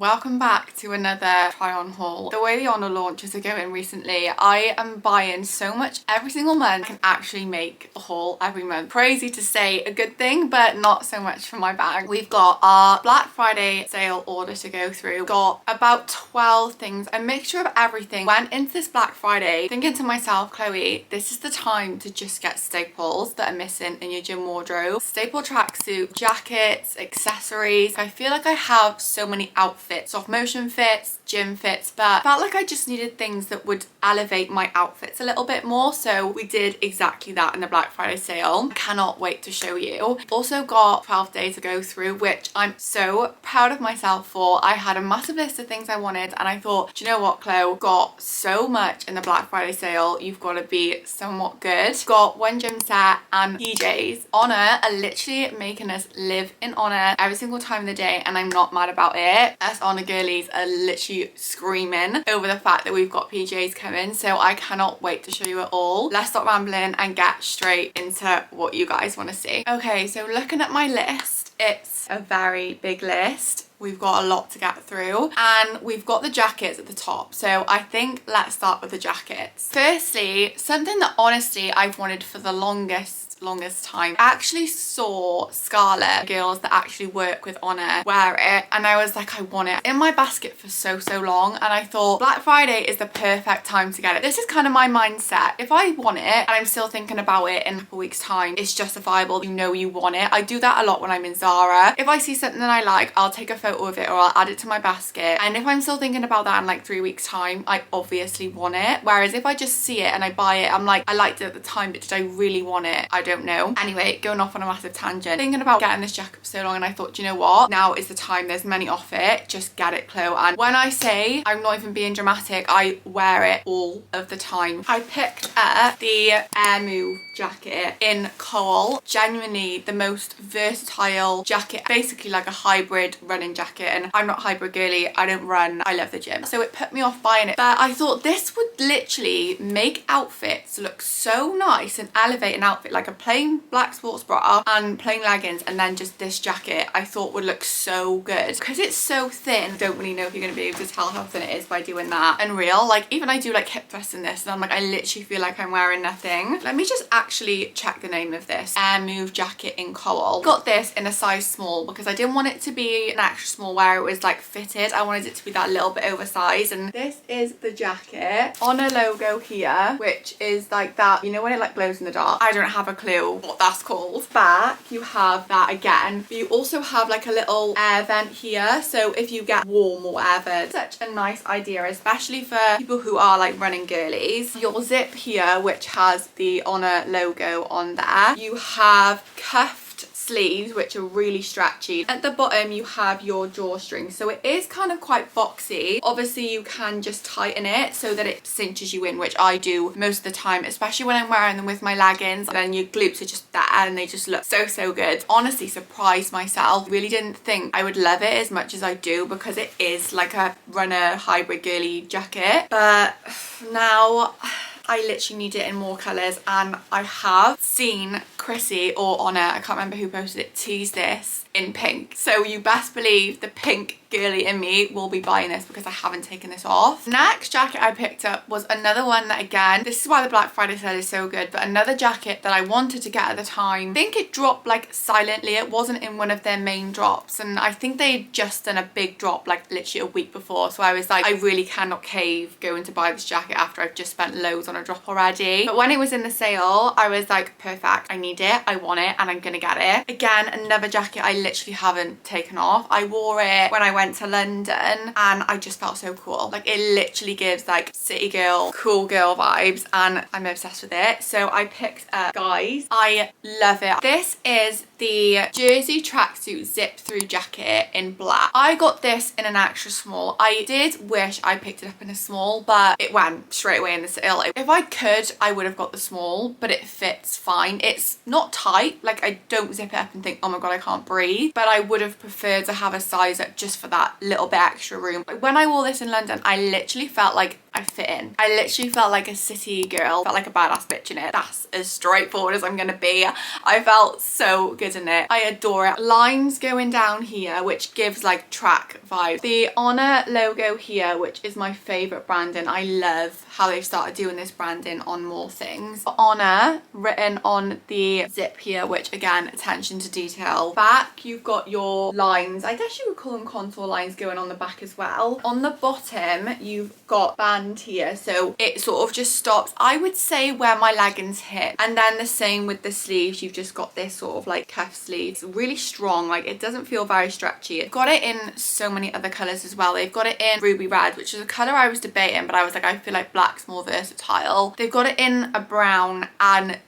Welcome back to another try on haul. The way the Oner launches are going recently, I am buying so much every single month. I can actually make a haul every month. Crazy to say, a good thing, but not so much for my bag. We've got our Black Friday sale order to go through. Got about 12 things, a mixture of everything. Went into this Black Friday thinking to myself, Chloe, this is the time to just get staples that are missing in your gym wardrobe. Staple tracksuit, jackets, accessories. I feel like I have so many outfits, soft motion fits, gym fits, but felt like I just needed things that would elevate my outfits a little bit more. So we did exactly that in the Black Friday sale. Cannot wait to show you. Also got 12 days to go through, which I'm so proud of myself for. I had a massive list of things I wanted and I thought, do you know what, Chlo? Got so much in the Black Friday sale, you've got to be somewhat good. Got one gym set and PJs. Oner are literally making us live in Oner every single time of the day, and I'm not mad about it. Us Oner girlies are literally screaming over the fact that we've got PJs coming, so I cannot wait to show you it all. Let's stop rambling and get straight into what you guys want to see. Okay, so looking at my list, it's a very big list. We've got a lot to get through and we've got the jackets at the top. So I think let's start with the jackets. Firstly, something that honestly I've wanted for the longest time. I actually saw Scarlett, girls that actually work with Oner, wear it, and I was like, I want it in my basket for so long, and I thought Black Friday is the perfect time to get it. This is kind of my mindset. If I want it and I'm still thinking about it in a couple weeks time, it's justifiable. You know you want it. I do that a lot when I'm in Zara. If I see something that I like, I'll take a photo of it or I'll add it to my basket, and if I'm still thinking about that in like 3 weeks time, I obviously want it. Whereas if I just see it and I buy it, I'm like, I liked it at the time, but did I really want it? I don't know. Anyway, going off on a massive tangent, thinking about getting this jacket for so long, and I thought, do you know what, now is the time. There's many off it, just get it, Chlo. And when I say, I'm not even being dramatic, I wear it all of the time. I picked up the Air Move jacket in coal. Genuinely the most versatile jacket, basically like a hybrid running jacket, and I'm not hybrid girly, I don't run, I love the gym, so it put me off buying it. But I thought this would literally make outfits look so nice and elevate an outfit, like a plain black sports bra and plain leggings and then just this jacket. I thought would look so good because it's so thin. Don't really know if you're going to be able to tell how thin it is by doing that. Unreal. Like even I do like hip thrusts in this and I'm like, I literally feel like I'm wearing nothing. Let me just actually check the name of this. Air Move jacket in coal. Got this in a size small because I didn't want it to be an extra small where it was like fitted. I wanted it to be that little bit oversized, and this is the jacket. Oner logo here, which is like that, you know when it like glows in the dark? I don't have a clue what that's called. Back you have that again, but you also have like a little air vent here, so if you get warm or whatever. Such a nice idea, especially for people who are like running girlies. Your zip here, which has the Oner logo on there. You have cuff sleeves which are really stretchy. At the bottom you have your drawstring, so it is kind of quite boxy. Obviously you can just tighten it so that it cinches you in, which I do most of the time, especially when I'm wearing them with my leggings. Then your glutes are just there and they just look so good. Honestly surprised myself. Really didn't think I would love it as much as I do because it is like a runner hybrid girly jacket, but now I literally need it in more colours, and I have seen Chrissy or Oner, I can't remember who posted it, tease this in pink. So you best believe the pink girly in me will be buying this because I haven't taken this off. Next jacket I picked up was another one that, again, this is why the Black Friday sale is so good, but another jacket that I wanted to get at the time. I think it dropped like silently. It wasn't in one of their main drops, and I think they'd just done a big drop like literally a week before, so I was like, I really cannot cave going to buy this jacket after I've just spent loads on a drop already. But when it was in the sale, I was like, perfect, I need it, I want it, and I'm gonna get it. Again, another jacket I literally haven't taken off. I wore it when I went to London and I just felt so cool. Like it literally gives like city girl, cool girl vibes, and I'm obsessed with it. So I picked up, guys, I love it. This is the jersey tracksuit zip through jacket in black. I got this in an extra small. I did wish I picked it up in a small, but it went straight away in the sale. If I could, I would have got the small, but it fits fine. It's not tight, like I don't zip it up and think, oh my god, I can't breathe, but I would have preferred to have a size up just for that little bit extra room. When I wore this in London, I literally felt like I fit in. I literally felt like a city girl, felt like a badass bitch in it. That's as straightforward as I'm gonna be. I felt so good in it. I adore it. Lines going down here, which gives like track vibe. The Oner logo here, which is my favorite branding. I love how they've started doing this branding on more things. Oner written on the zip here, which again, attention to detail. Back, you've got your lines. I guess you would call them contour lines going on the back as well. On the bottom, you've got band here, so it sort of just stops, I would say, where my leggings hit. And then the same with the sleeves, you've just got this sort of like cuff sleeves. Really strong, like it doesn't feel very stretchy. They've got it in so many other colours as well. They've got it in ruby red, which is a colour I was debating, but I was like, I feel like black's more versatile. They've got it in a brown, and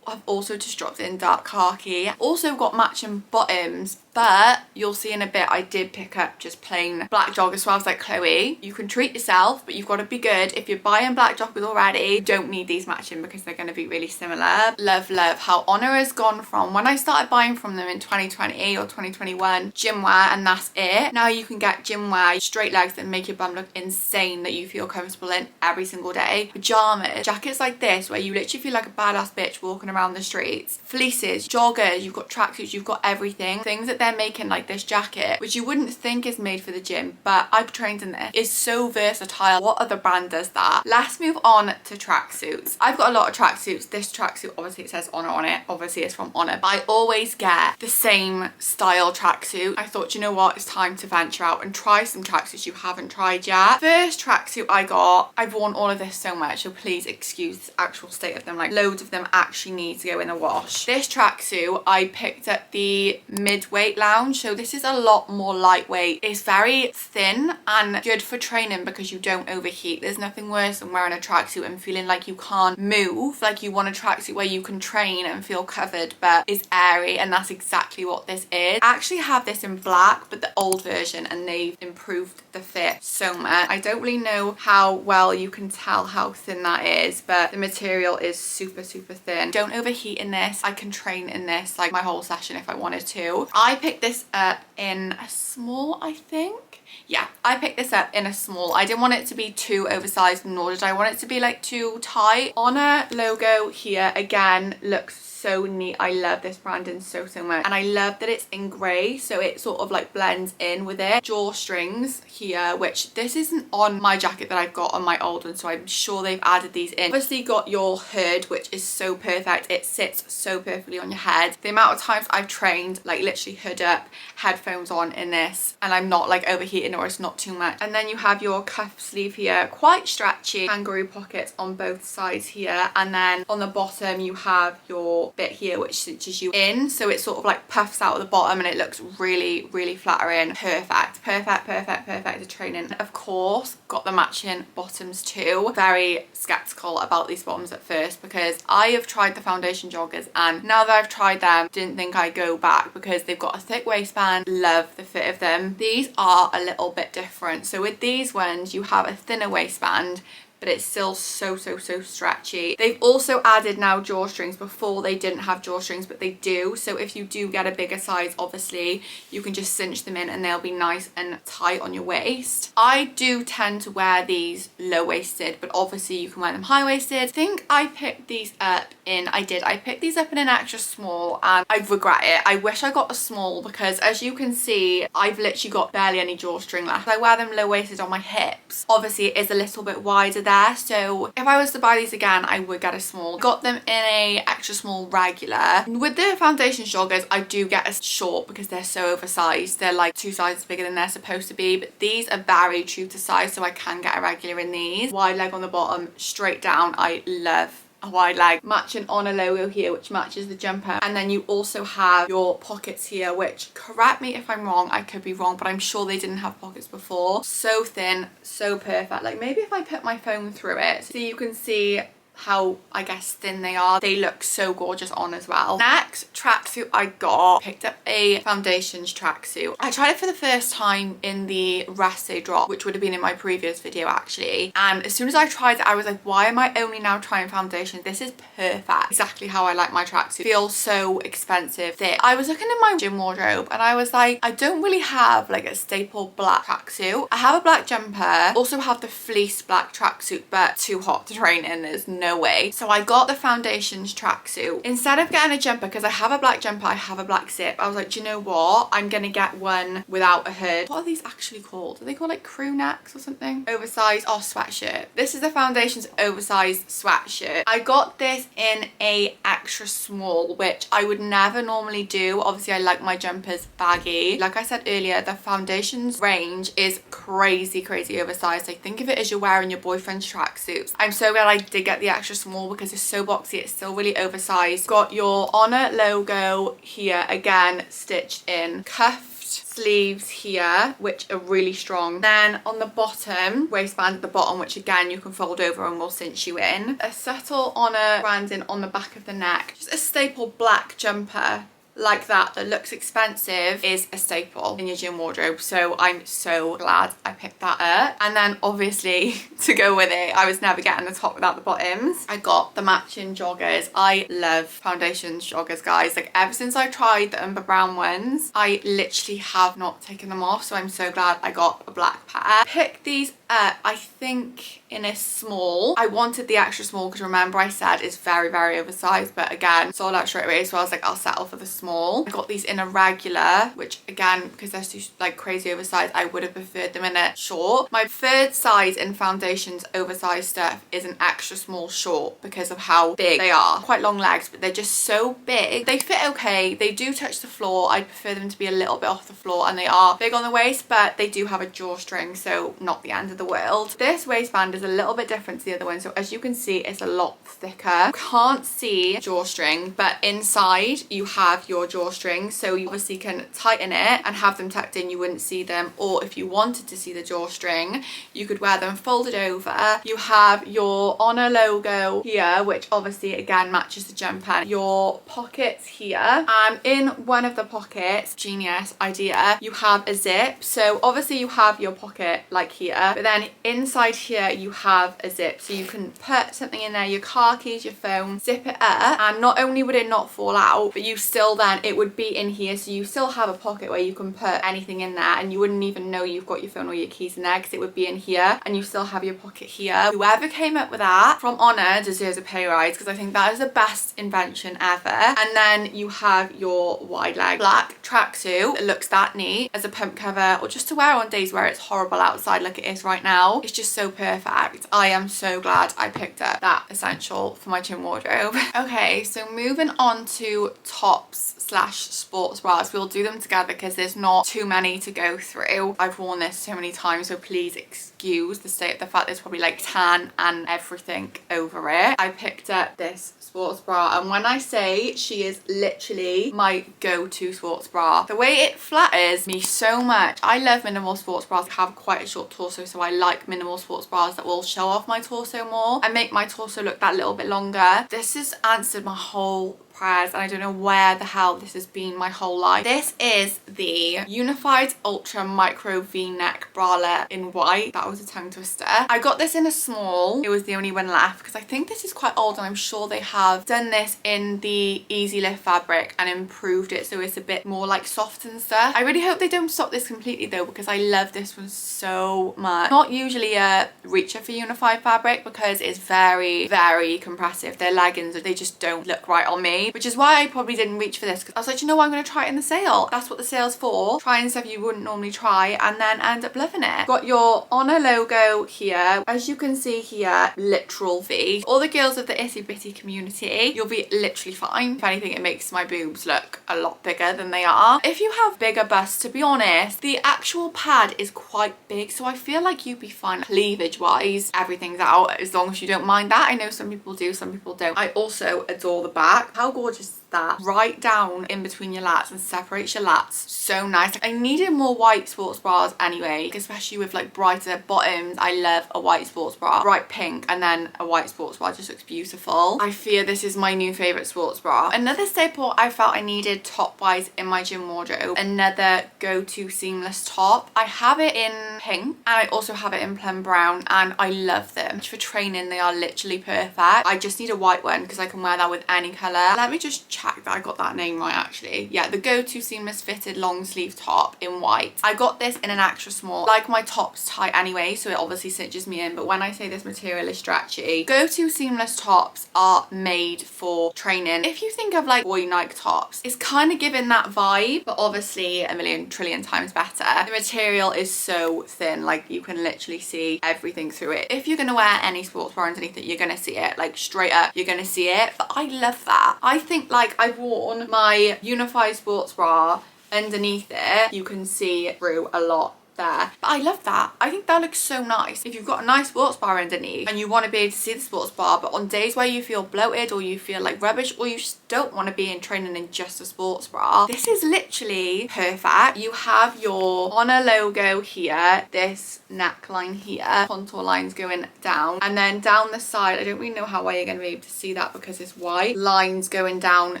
I've also just dropped it in dark khaki. Also got matching bottoms, but you'll see in a bit I did pick up just plain black joggers. So I was like, Chloe, you can treat yourself, but you've got to be good. If you're buying black joggers already, you don't need these matching because they're going to be really similar. Love how Oner has gone from, when I started buying from them in 2020 or 2021, gym wear, and that's it. Now you can get gym wear, straight legs that make your bum look insane, that you feel comfortable in every single day. Pajamas, jackets like this where you literally feel like a badass bitch walking around the streets. Fleeces, joggers, you've got tracksuits, you've got everything. Things that they're making, like this jacket, which you wouldn't think is made for the gym, but I've trained in this. It's so versatile. What other brand does that? Let's move on to tracksuits. I've got a lot of tracksuits. This tracksuit, obviously it says Oner on it. Obviously it's from Oner, but I always get the same style tracksuit. I thought, you know what? It's time to venture out and try some tracksuits you haven't tried yet. First tracksuit I got, I've worn all of this so much, so please excuse the actual state of them. Like loads of them actually need to go in the wash. This tracksuit, I picked up the mid-weight lounge, so this is a lot more lightweight. It's very thin and good for training because you don't overheat. There's nothing worse than wearing a tracksuit and feeling like you can't move. Like you want a tracksuit where you can train and feel covered but is airy, and that's exactly what this is. I actually have this in black, but the old version, and they've improved the fit so much. I don't really know how well you can tell how thin that is, but the material is super thin. Don't overheat in this. I can train in this like my whole session if I wanted to. I picked this up in a small, I think. Yeah, I picked this up in a small. I didn't want it to be too oversized, nor did I want it to be like too tight. Oner logo here again looks so neat. I love this branding so much, and I love that it's in grey, so it sort of like blends in with it. Drawstrings here, which this isn't on my jacket that I've got on my old one, so I'm sure they've added these in. Obviously got your hood, which is so perfect. It sits so perfectly on your head. The amount of times I've trained like literally hood up, headphones on in this, and I'm not like overheating, or it's not too much. And then you have your cuff sleeve here, quite stretchy, kangaroo pockets on both sides here, and then on the bottom you have your bit here which cinches you in, so it sort of like puffs out at the bottom and it looks really flattering. Perfect to training. Of course got the matching bottoms too. Very skeptical about these bottoms at first because I have tried the foundation joggers, and now that I've tried them, didn't think I'd go back because they've got a thick waistband. Love the fit of them. These are a little bit different. So with these ones you have a thinner waistband, but it's still so stretchy. They've also added now drawstrings. Before they didn't have drawstrings, but they do. So if you do get a bigger size, obviously you can just cinch them in and they'll be nice and tight on your waist. I do tend to wear these low-waisted, but obviously you can wear them high-waisted. I think I picked these up in, I picked these up in an extra small, and I regret it. I wish I got a small because as you can see, I've literally got barely any drawstring left. I wear them low-waisted on my hips. Obviously it is a little bit wider there, so if I was to buy these again, I would get a small. Got them in a extra small regular. With the foundation joggers, I do get a short because they're so oversized. They're like 2 sizes bigger than they're supposed to be, but these are very true to size, so I can get a regular in these. Wide leg on the bottom, straight down. I love a wide leg. Matching Oner logo here, which matches the jumper, and then you also have your pockets here, which, correct me if I'm wrong, I could be wrong, but I'm sure they didn't have pockets before. So thin, so perfect. Like maybe if I put my phone through it so you can see how, I guess, thin they are. They look so gorgeous on as well. Next tracksuit I got, picked up a foundations tracksuit. I tried it for the first time in the rest day drop, which would have been in my previous video actually, and as soon as I tried it I was like, why am I only now trying foundation? This is perfect, exactly how I like my tracksuit. Feels so expensive, thick. I was looking in my gym wardrobe and I was like, I don't really have like a staple black tracksuit. I have a black jumper, also have the fleece black tracksuit, but too hot to train in. There's no no way. So I got the Foundations tracksuit. Instead of getting a jumper, because I have a black jumper, I have a black zip, I was like, do you know what? I'm gonna get one without a hood. What are these actually called? Are they called like crew necks or something? Oversized, oh, sweatshirt. This is the Foundations oversized sweatshirt. I got this in a extra small, which I would never normally do. Obviously, I like my jumpers baggy. Like I said earlier, the Foundations range is crazy oversized. Like, think of it as you're wearing your boyfriend's tracksuits. I'm so glad I did get the extra small because it's so boxy. It's still really oversized. Got your Oner logo here, again stitched in. Cuff sleeves here, which are really strong. Then on the bottom, waistband at the bottom, which again you can fold over and will cinch you in. A subtle Oner branding on the back of the neck. Just a staple black jumper like that looks expensive is a staple in your gym wardrobe, so I'm so glad I picked that up. And then obviously to go with it, I was never getting the top without the bottoms. I got the matching joggers. I love Foundations joggers, guys. Like, ever since I tried the umber brown ones, I literally have not taken them off, so I'm so glad I got a black pair. Picked these up, I think in a small. I wanted the extra small because remember I said it's very oversized, but again sold out straight away, so I was like, I'll settle for the small. I got these in a regular, which again, because they're too like crazy oversized, I would have preferred them in a short. My third size in Foundations oversized stuff is an extra small short because of how big they are. Quite long legs, but they're just so big. They fit okay, they do touch the floor. I prefer them to be a little bit off the floor, and they are big on the waist, but they do have a drawstring, so not the end of the world. This waistband is a little bit different to the other one, so as you can see, it's a lot thicker. Can't see drawstring, but inside you have your drawstring, so you obviously can tighten it and have them tucked in. You wouldn't see them, or if you wanted to see the drawstring, you could wear them folded over. You have your Oner logo here, which obviously again matches the jumper. Your pockets here, and in one of the pockets, genius idea, you have a zip. So obviously you have your pocket like here, but then inside here you have a zip, so you can put something in there, your car keys, your phone, zip it up, and not only would it not fall out, but you still then, it would be in here, so you still have a pocket where you can put anything in there, and you wouldn't even know you've got your phone or your keys in there because it would be in here, and you still have your pocket here. Whoever came up with that from Oner deserves a pay rise, because I think that is the best invention ever. And then you have your wide leg black tracksuit. It looks that neat as a pump cover, or just to wear on days where it's horrible outside like it is right now. It's just so perfect. I am so glad I picked up that essential for my gym wardrobe. Okay, so moving on to tops slash sports bras. We'll do them together because there's not too many to go through. I've worn this so many times, so please excuse the state of the fact there's probably like tan and everything over it. I picked up this sports bra, and when I say she is literally my go-to sports bra, the way it flatters me so much. I love minimal sports bras. I have quite a short torso, so I like minimal sports bras that will show off my torso more and make my torso look that little bit longer. This has answered my whole prayers, and I don't know where the hell this has been my whole life. This is the Unified Ultra Micro V-neck bralette in white. That was a tongue twister. I got this in a small. It was the only one left because I think this is quite old, and I'm sure they have done this in the EnhanceLift fabric and improved it so it's a bit more like soft and stuff. I really hope they don't stop this completely though, because I love this one so much. Not usually a reacher for Unified fabric because it's very compressive. Their leggings, they just don't look right on me, which is why I probably didn't reach for this, because I was like, you know what, I'm going to try it in the sale. That's what the sale's for. Trying stuff you wouldn't normally try and then end up loving it. Got your Oner logo here. As you can see here, literal V. All the girls of the itty bitty community, you'll be literally fine. If anything, it makes my boobs look a lot bigger than they are. If you have bigger busts, to be honest, the actual pad is quite big, so I feel like you'd be fine cleavage wise. Everything's out as long as you don't mind that. I know some people do, some people don't. I also adore the back. How gorgeous is that? Right down in between your lats and separates your lats. So nice. I needed more white sports bras anyway, especially with like brighter bottoms. I love a white sports bra. Bright pink and then a white sports bra just looks beautiful. I fear this is my new favorite sports bra. Another staple I felt I needed top wise in my gym wardrobe. Another go-to seamless top. I have it in pink and I also have it in plum brown, and I love them. For training, they are literally perfect. I just need a white one because I can wear that with any color. Let me just check that I got that name right actually. Yeah, the go-to seamless fitted long sleeve top in white. I got this in an extra small. Like my top's tight anyway, so it obviously cinches me in, but when I say this material is stretchy, go-to seamless tops are made for training. If you think of like boy Nike tops, it's kind of giving that vibe, but obviously a million trillion times better. The material is so thin, like you can literally see everything through it. If you're gonna wear any sports bra underneath it, you're gonna see it, like straight up, you're gonna see it. But I love that. I think like I've worn my unified sports bra underneath it, you can see through a lot there, but I love that. I think that looks so nice. If you've got a nice sports bar underneath and you want to be able to see the sports bar, but on days where you feel bloated or you feel like rubbish or you just don't want to be in training in just a sports bra, this is literally perfect. You have your Oner logo here, this neckline here, contour lines going down, and then down the side, I don't really know how well you're going to be able to see that because it's white, lines going down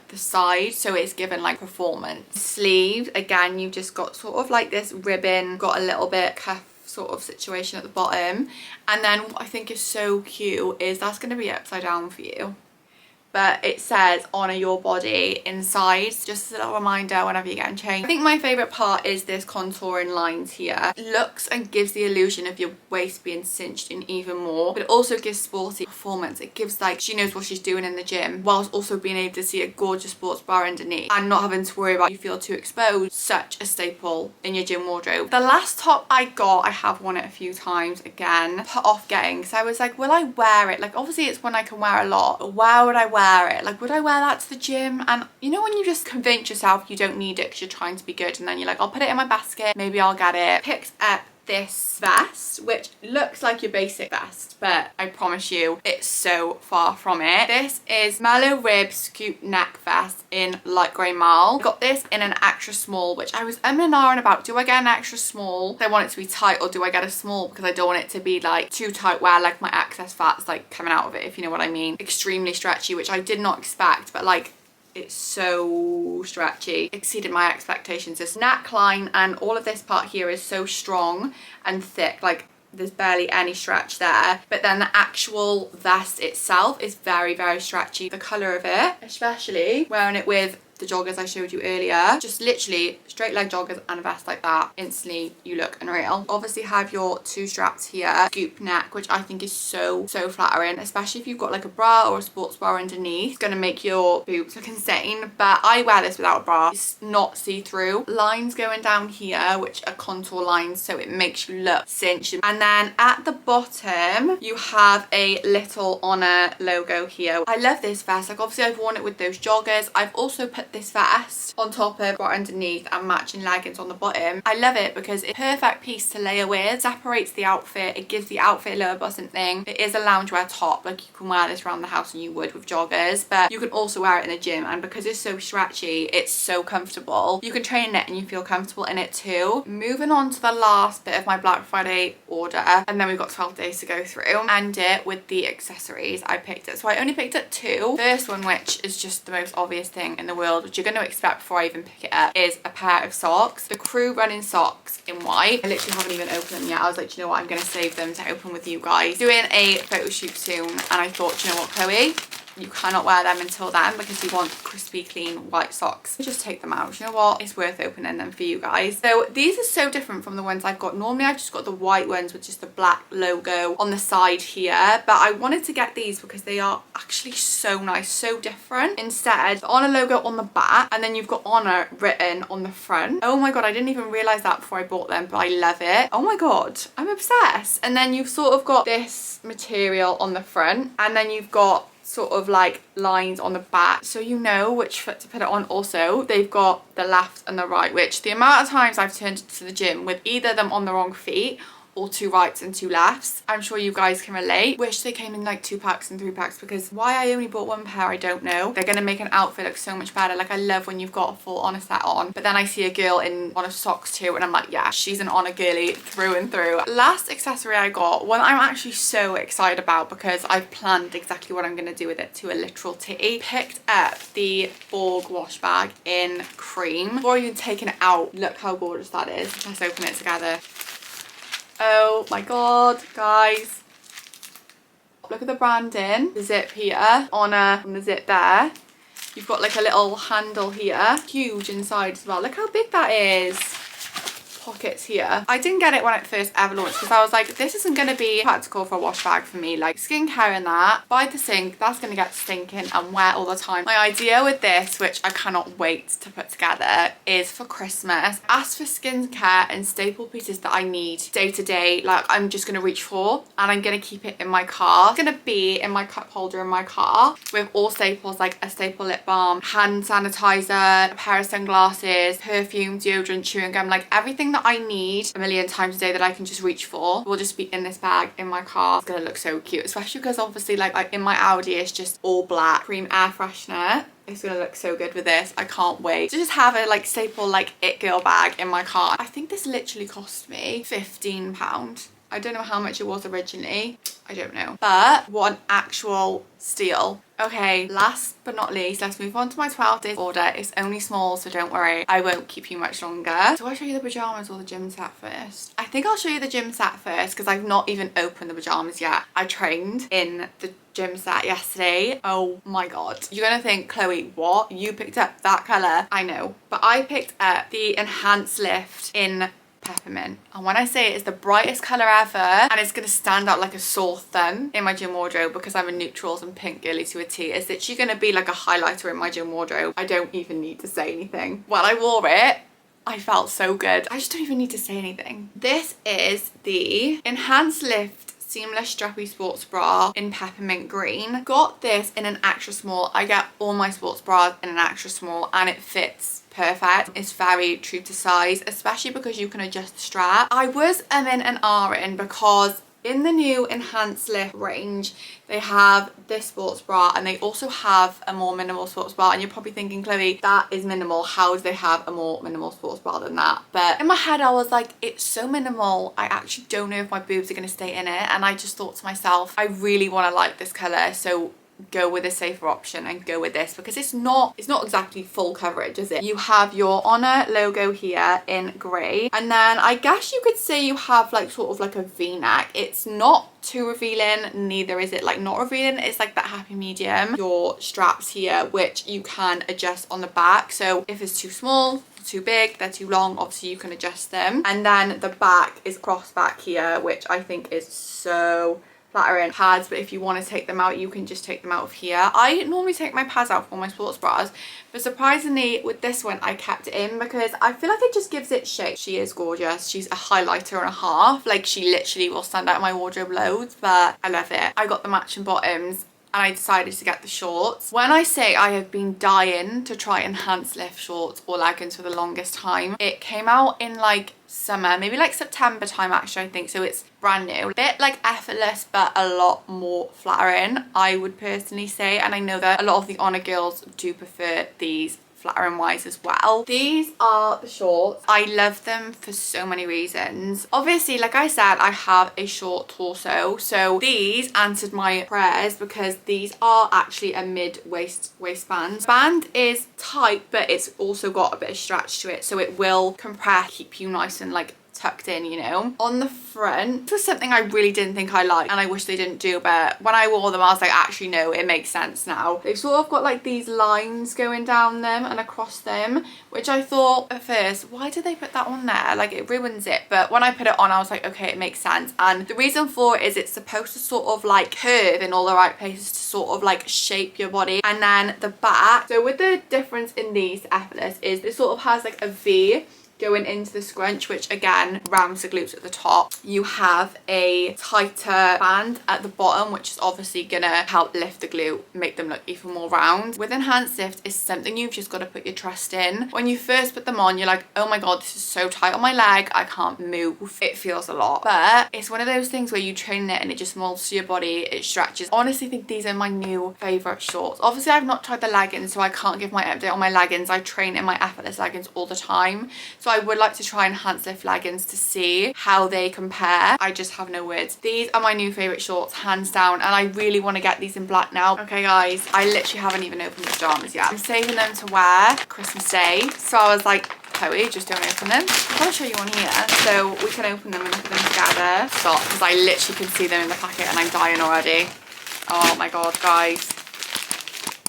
the side, so it's given like performance. Sleeves, again, you've just got sort of like this ribbon, got a little bit cuff sort of situation at the bottom, and then what I think is so cute is that's going to be upside down for you, but it says honor your body inside, just a little reminder whenever you're getting changed. I think my favorite part is this contouring lines here. It looks and gives the illusion of your waist being cinched in even more, but it also gives sporty performance. It gives like she knows what she's doing in the gym, whilst also being able to see a gorgeous sports bar underneath and not having to worry about you feel too exposed. Such a staple in your gym wardrobe. The last top I got, I have worn it a few times, again put off getting, because I was like, will I wear it? Like obviously it's one I can wear a lot, but where would I wear it? Like would I wear that to the gym? And you know when you just convince yourself you don't need it because you're trying to be good, and then you're like, I'll put it in my basket, maybe I'll get it. Picked up this vest, which looks like your basic vest, but I promise you it's so far from it. This is Mellow Rib Scoop Neck Vest in light grey marl. Got this in an extra small, which I was and ahhing about, do I get an extra small? I want it to be tight, or do I get a small because I don't want it to be like too tight where like my excess fat's like coming out of it, if you know what I mean. Extremely stretchy, which I did not expect, but like it's so stretchy, exceeded my expectations. This neckline and all of this part here is so strong and thick, like there's barely any stretch there, but then the actual vest itself is very, very stretchy. The colour of it, especially wearing it with the joggers I showed you earlier, just literally straight leg joggers and a vest like that, instantly you look unreal. Obviously have your two straps here, scoop neck, which I think is so flattering, especially if you've got like a bra or a sports bra underneath. It's gonna make your boobs look insane, but I wear this without a bra. It's not see-through. Lines going down here, which are contour lines, so it makes you look cinched. And then at the bottom you have a little Oner logo here. I love this vest. Like obviously I've worn it with those joggers. I've also put this vest on top of right underneath and matching leggings on the bottom. I love it because it's a perfect piece to layer with, separates the outfit, it gives the outfit a little bit of something. It is a loungewear top, like you can wear this around the house and you would with joggers, but you can also wear it in the gym, and because it's so stretchy, it's so comfortable. You can train in it and you feel comfortable in it too. Moving on to the last bit of my Black Friday order, and then we've got 12 days to go through, and it with the accessories I picked up. So I only picked up two. First one, which is just the most obvious thing in the world, which you're going to expect before I even pick it up, is a pair of socks. The Crew running socks in white. I literally haven't even opened them yet. I was like, you know what, I'm going to save them to open with you guys. Doing a photo shoot soon, and I thought, you know what, Chloe, you cannot wear them until then because you want crispy clean white socks. Just take them out. You know what, it's worth opening them for you guys. So these are so different from the ones I've got. Normally I've just got the white ones with just the black logo on the side here, but I wanted to get these because they are actually so nice, so different. Instead, the Oner logo on the back, and then you've got Oner written on the front. Oh my god, I didn't even realize that before I bought them, but I love it. Oh my god, I'm obsessed. And then you've sort of got this material on the front, and then you've got sort of like lines on the back, so you know which foot to put it on. Also, they've got the left and the right, which the amount of times I've turned to the gym with either them on the wrong feet or two rights and two lefts, I'm sure you guys can relate. Wish they came in like 2 packs and 3 packs, because why I only bought one pair I don't know. They're gonna make an outfit look so much better. Like I love when you've got a full Oner set on, but then I see a girl in Oner socks too and I'm like, yeah, she's an Oner girly through and through. Last accessory I got, one I'm actually so excited about because I've planned exactly what I'm gonna do with it to a literal T. Picked up the Borg wash bag in cream. Before even taking it out, look how gorgeous that is. Let's open it together. Oh my god, guys. Look at the branding. The zip here, Oner on the zip there. You've got like a little handle here, huge inside as well. Look how big that is. Pockets here. I didn't get it when it first ever launched because I was like, this isn't going to be practical for a wash bag for me. Like skincare and that by the sink, that's going to get stinking and wet all the time. My idea with this, which I cannot wait to put together, is for Christmas. As for skincare and staple pieces that I need day to day, like I'm just going to reach for, and I'm going to keep it in my car. It's going to be in my cup holder in my car with all staples, like a staple lip balm, hand sanitizer, a pair of sunglasses, perfume, deodorant, chewing gum, like everything that I need a million times a day that I can just reach for will just be in this bag in my car. It's gonna look so cute, especially because obviously like in my Audi it's just all black. Cream air freshener. It's gonna look so good with this. I can't wait to just have a like staple like it girl bag in my car. I think this literally cost me £15. I don't know how much it was originally. I don't know, but what an actual steal. Okay, last but not least, let's move on to my 12 days order. It's only small, so don't worry, I won't keep you much longer. Do I show you the pajamas or the gym set first? I think I'll show you the gym set first because I've not even opened the pajamas yet. I trained in the gym set yesterday. Oh my god. You're gonna think, Chloe, what? You picked up that colour? I know, but I picked up the EnhanceLift in peppermint, and when I say it's the brightest colour ever, and it's going to stand out like a sore thumb in my gym wardrobe because I'm a neutrals and pink girly to a T. It's literally going to be like a highlighter in my gym wardrobe. I don't even need to say anything. When I wore it, I felt so good. I just don't even need to say anything. This is the EnhanceLift seamless strappy sports bra in peppermint green. Got this in an extra small. I get all my sports bras in an extra small and it fits perfect. It's very true to size, especially because you can adjust the strap. I was in and ahhing because in the new EnhanceLift range they have this sports bra and they also have a more minimal sports bra, and you're probably thinking, Chloe, that is minimal, how do they have a more minimal sports bra than that? But in my head I was like, it's so minimal, I actually don't know if my boobs are going to stay in it, and I just thought to myself, I really want to like this colour, so go with a safer option and go with this because it's not exactly full coverage, is it? You have your Oner logo here in grey, and then I guess you could say you have like sort of like a v-neck. It's not too revealing, neither is it like not revealing. It's like that happy medium. Your straps here, which you can adjust on the back, so if it's too small, too big, they're too long, obviously you can adjust them. And then the back is cross back here, which I think is so flattering. Pads, but if you want to take them out, you can just take them out of here. I normally take my pads out for my sports bras, but surprisingly with this one I kept it in because I feel like it just gives it shape. She is gorgeous. She's a highlighter and a half. Like she literally will stand out in my wardrobe loads, but I love it. I got the matching bottoms and I decided to get the shorts. When I say I have been dying to try EnhanceLift shorts or leggings for the longest time, it came out in like summer, maybe like September time actually, I think, so it's brand new. A bit like effortless but a lot more flattering, I would personally say, and I know that a lot of the Oner girls do prefer these flattering wise as well. These are the shorts. I love them for so many reasons. Obviously, like I said, I have a short torso, so these answered my prayers because these are actually a mid-waist waistband. Band is tight, but it's also got a bit of stretch to it, so it will compress, keep you nice and like tucked in, you know. On the front, this was something I really didn't think I liked and I wish they didn't do, but when I wore them I was like, actually no, it makes sense now. They've sort of got like these lines going down them and across them, which I thought at first, why did they put that on there? Like it ruins it. But when I put it on I was like, okay, it makes sense. And the reason for it is it's supposed to sort of like curve in all the right places to sort of like shape your body. And then the back, so with the difference in these effortless is it sort of has like a V going into the scrunch, which again rams the glutes at the top. You have a tighter band at the bottom, which is obviously gonna help lift the glute, make them look even more round. With EnhanceLift, it's something you've just got to put your trust in. When you first put them on, you're like, oh my god, this is so tight on my leg, I can't move. It feels a lot, but it's one of those things where you train it and it just molds to your body, it stretches. I honestly think these are my new favorite shorts. Obviously I've not tried the leggings, so I can't give my update on my leggings. I train in my effortless leggings all the time, so I would like to try EnhanceLift leggings to see how they compare. I just have no words. These are my new favorite shorts, hands down, and I really want to get these in black now. Okay guys, I literally haven't even opened the pajamas yet. I'm saving them to wear Christmas Day, so I was like, Chloe, just don't open them. I've got to show you one here so we can open them and look at them together. Stop, because I literally can see them in the packet and I'm dying already. Oh my god, guys.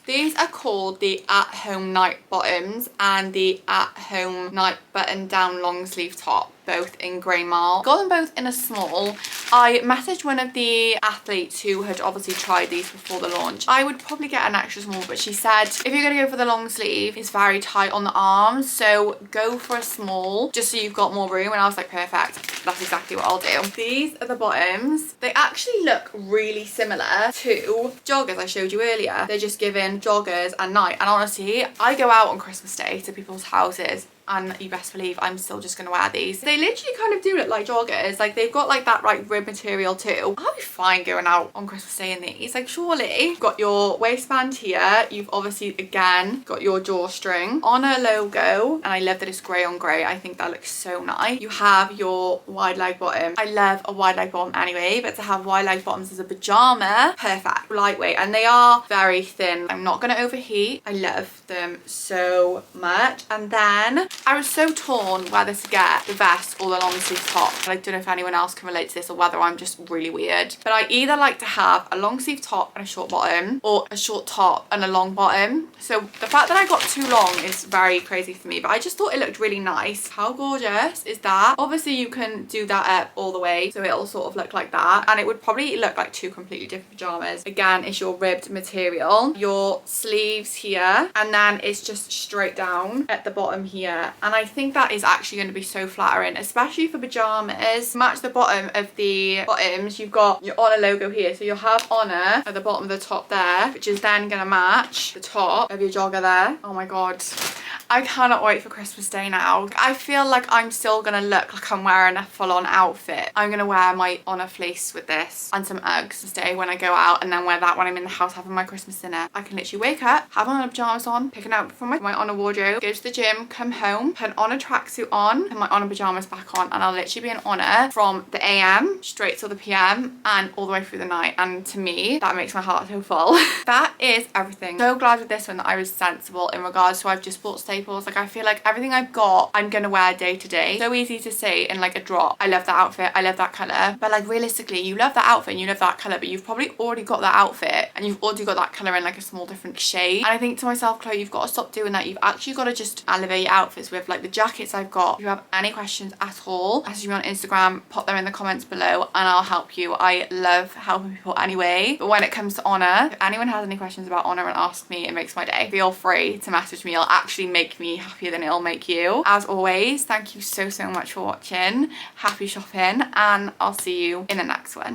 These are called the at-home night bottoms and the at-home night button-down long sleeve top, both in grey marl. Got them both in a small. I messaged one of the athletes who had obviously tried these before the launch. I would probably get an extra small, but she said if you're going to go for the long sleeve, it's very tight on the arms, so go for a small just so you've got more room. And I was like, perfect, that's exactly what I'll do. These are the bottoms. They actually look really similar to joggers I showed you earlier. They're just given joggers and night, and honestly, I go out on Christmas Day to people's houses and you best believe I'm still just gonna wear these. They literally kind of do look like joggers. Like, they've got like that like rib material too. I'll be fine going out on Christmas Day in these. Like, surely. You've got your waistband here. You've obviously again got your drawstring, Oner logo, and I love that it's grey on grey. I think that looks so nice. You have your wide leg bottom. I love a wide leg bottom anyway, but to have wide leg bottoms as a pajama, perfect. Lightweight, and they are very thin. I'm not gonna overheat. I love them so much. And then I was so torn whether to get the vest or the long sleeve top. I don't know if anyone else can relate to this or whether I'm just really weird. But I either like to have a long sleeve top and a short bottom, or a short top and a long bottom. So the fact that I got too long is very crazy for me, but I just thought it looked really nice. How gorgeous is that? Obviously you can do that up all the way, so it'll sort of look like that. And it would probably look like two completely different pajamas. Again, it's your ribbed material, your sleeves here, and then it's just straight down at the bottom here. And I think that is actually going to be so flattering, especially for pajamas. Match the bottom of the bottoms. You've got your Oner logo here, so you'll have Oner at the bottom of the top there, which is then going to match the top of your jogger there. Oh my god, I cannot wait for Christmas Day now. I feel like I'm still going to look like I'm wearing a full-on outfit. I'm going to wear my Oner fleece with this and some Uggs this day when I go out, and then wear that when I'm in the house having my Christmas dinner. I can literally wake up, have my pajamas on, pick an outfit from my Oner wardrobe, go to the gym, come home, put an Oner tracksuit on, and my Oner pajamas back on, and I'll literally be in Oner from the AM straight till the PM and all the way through the night. And to me, that makes my heart so full. That is everything. So glad with this one that I was sensible in regards to I've just bought staples. Like, I feel like everything I've got I'm gonna wear day to day. So easy to say in like a drop, I love that outfit, I love that colour, but like realistically, you love that outfit and you love that colour, but you've probably already got that outfit and you've already got that colour in like a small different shade. And I think to myself, Chloe, you've got to stop doing that. You've actually got to just elevate your outfits with like the jackets I've got. If you have any questions at all, message me on Instagram, pop them in the comments below and I'll help you. I love helping people anyway. But when it comes to Oner, if anyone has any questions about Oner and ask me, it makes my day. Feel free to message me. It'll actually make me happier than it'll make you. As always, thank you so much for watching. Happy shopping, and I'll see you in the next one.